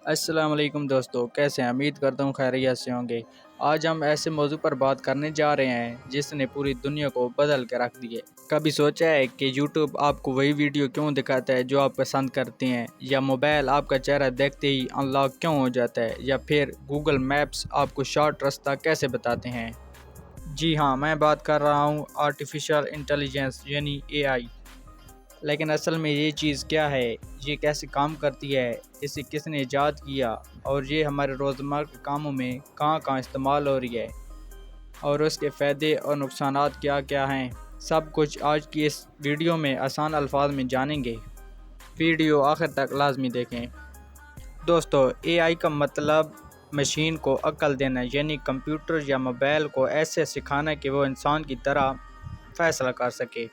السلام علیکم دوستو، کیسے ہیں؟ امید کرتا ہوں خیریت سے ہوں گے۔ آج ہم ایسے موضوع پر بات کرنے جا رہے ہیں جس نے پوری دنیا کو بدل کے رکھ دیے۔ کبھی سوچا ہے کہ یوٹیوب آپ کو وہی ویڈیو کیوں دکھاتا ہے جو آپ پسند کرتے ہیں، یا موبائل آپ کا چہرہ دیکھتے ہی انلاک کیوں ہو جاتا ہے، یا پھر گوگل میپس آپ کو شارٹ رستہ کیسے بتاتے ہیں؟ جی ہاں، میں بات کر رہا ہوں آرٹیفیشل انٹیلیجنس یعنی اے آئی۔ لیکن اصل میں یہ چیز کیا ہے، یہ کیسے کام کرتی ہے، اسے کس نے ایجاد کیا، اور یہ ہمارے روزمرہ کے کاموں میں کہاں استعمال ہو رہی ہے، اور اس کے فائدے اور نقصانات کیا کیا ہیں، سب کچھ آج کی اس ویڈیو میں آسان الفاظ میں جانیں گے۔ ویڈیو آخر تک لازمی دیکھیں۔ دوستو، اے آئی کا مطلب مشین کو عقل دینا، یعنی کمپیوٹر یا موبائل کو ایسے سکھانا کہ وہ انسان کی طرح فیصلہ کر سکے۔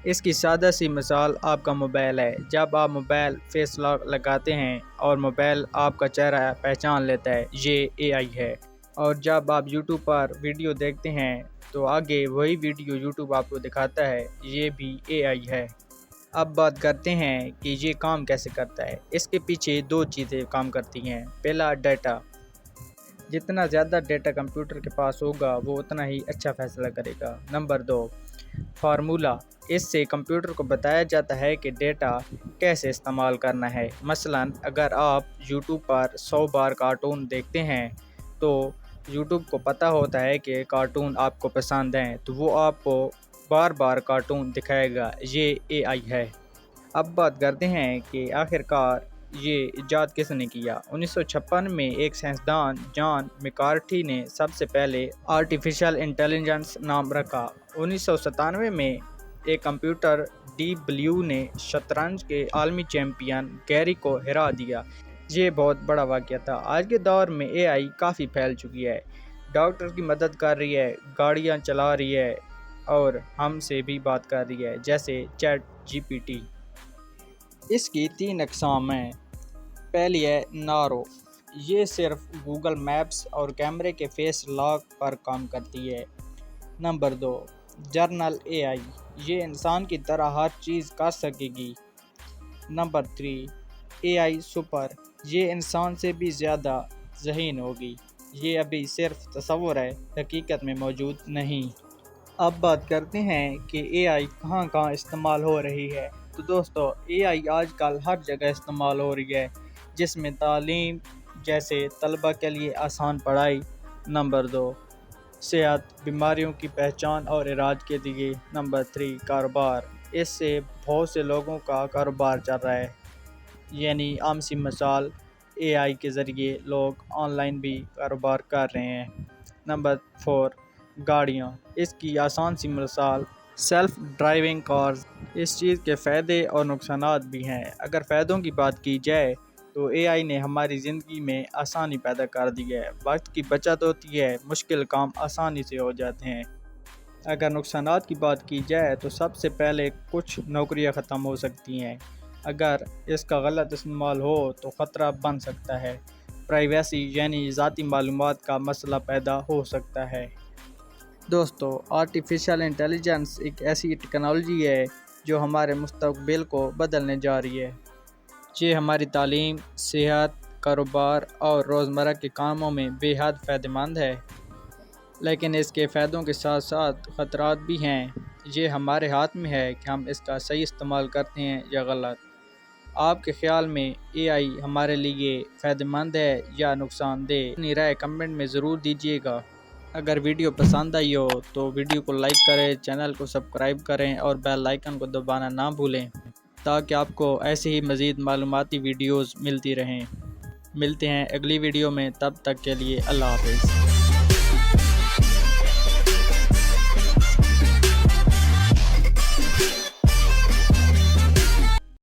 اس کی سادہ سی مثال آپ کا موبائل ہے۔ جب آپ موبائل فیس لاک لگاتے ہیں اور موبائل آپ کا چہرہ پہچان لیتا ہے، یہ اے آئی ہے۔ اور جب آپ یوٹیوب پر ویڈیو دیکھتے ہیں تو آگے وہی ویڈیو یوٹیوب آپ کو دکھاتا ہے، یہ بھی اے آئی ہے۔ اب بات کرتے ہیں کہ یہ کام کیسے کرتا ہے۔ اس کے پیچھے دو چیزیں کام کرتی ہیں۔ پہلا، ڈیٹا۔ جتنا زیادہ ڈیٹا کمپیوٹر کے پاس ہوگا وہ اتنا ہی اچھا فیصلہ کرے گا۔ نمبر دو، فارمولا۔ اس سے کمپیوٹر کو بتایا جاتا ہے کہ ڈیٹا کیسے استعمال کرنا ہے۔ مثلا اگر آپ یوٹیوب پر 100 بار کارٹون دیکھتے ہیں تو یوٹیوب کو پتہ ہوتا ہے کہ کارٹون آپ کو پسند ہیں، تو وہ آپ کو بار بار کارٹون دکھائے گا۔ یہ اے آئی ہے۔ اب بات کرتے ہیں کہ آخرکار یہ ایجاد کس نے کیا۔ 1956 میں ایک سائنسدان جان میکارتھی نے سب سے پہلے آرٹیفیشل انٹیلیجنس نام رکھا۔ 1997 میں ایک کمپیوٹر ڈیپ بلیو نے شطرنج کے عالمی چیمپئن گیری کو ہرا دیا۔ یہ بہت بڑا واقعہ تھا۔ آج کے دور میں اے آئی کافی پھیل چکی ہے، ڈاکٹر کی مدد کر رہی ہے، گاڑیاں چلا رہی ہے، اور ہم سے بھی بات کر رہی ہے، جیسے چیٹ جی پی ٹی۔ اس کی 3 اقسام ہیں۔ پہلی ہے نارو۔ یہ صرف گوگل میپس اور کیمرے کے فیس لاک پر کام کرتی ہے۔ نمبر 2، جنرل اے آئی۔ یہ انسان کی طرح ہر چیز کر سکے گی۔ نمبر 3، اے آئی سپر۔ یہ انسان سے بھی زیادہ ذہین ہوگی۔ یہ ابھی صرف تصور ہے، حقیقت میں موجود نہیں۔ اب بات کرتے ہیں کہ اے آئی کہاں استعمال ہو رہی ہے۔ تو دوستو، اے آئی آج کل ہر جگہ استعمال ہو رہی ہے، جس میں تعلیم، جیسے طلبہ کے لیے آسان پڑھائی۔ نمبر 2، صحت، بیماریوں کی پہچان اور علاج کے لیے۔ نمبر 3، کاروبار۔ اس سے بہت سے لوگوں کا کاروبار چل رہا ہے، یعنی عام سی مثال، اے آئی کے ذریعے لوگ آن لائن بھی کاروبار کر رہے ہیں۔ نمبر 4، گاڑیاں۔ اس کی آسان سی مثال، سیلف ڈرائیونگ کارز۔ اس چیز کے فائدے اور نقصانات بھی ہیں۔ اگر فائدوں کی بات کی جائے تو اے آئی نے ہماری زندگی میں آسانی پیدا کر دی ہے، وقت کی بچت ہوتی ہے، مشکل کام آسانی سے ہو جاتے ہیں۔ اگر نقصانات کی بات کی جائے تو سب سے پہلے کچھ نوکریاں ختم ہو سکتی ہیں۔ اگر اس کا غلط استعمال ہو تو خطرہ بن سکتا ہے۔ پرائیویسی یعنی ذاتی معلومات کا مسئلہ پیدا ہو سکتا ہے۔ دوستو، آرٹیفیشل انٹیلیجنس ایک ایسی ٹیکنالوجی ہے جو ہمارے مستقبل کو بدلنے جا رہی ہے۔ یہ ہماری تعلیم، صحت، کاروبار اور روزمرہ کے کاموں میں بے حد فائدہ مند ہے۔ لیکن اس کے فائدوں کے ساتھ ساتھ خطرات بھی ہیں۔ یہ ہمارے ہاتھ میں ہے کہ ہم اس کا صحیح استعمال کرتے ہیں یا غلط۔ آپ کے خیال میں اے آئی ہمارے لیے فائدہ مند ہے یا نقصان دہ؟ اپنی رائے کمنٹ میں ضرور دیجیے گا۔ اگر ویڈیو پسند آئی ہو تو ویڈیو کو لائک کریں، چینل کو سبسکرائب کریں اور بیل آئیکن کو دبانا نہ بھولیں، تاکہ آپ کو ایسے ہی مزید معلوماتی ویڈیوز ملتی رہیں۔ ملتے ہیں اگلی ویڈیو میں، تب تک کے لیے اللہ حافظ۔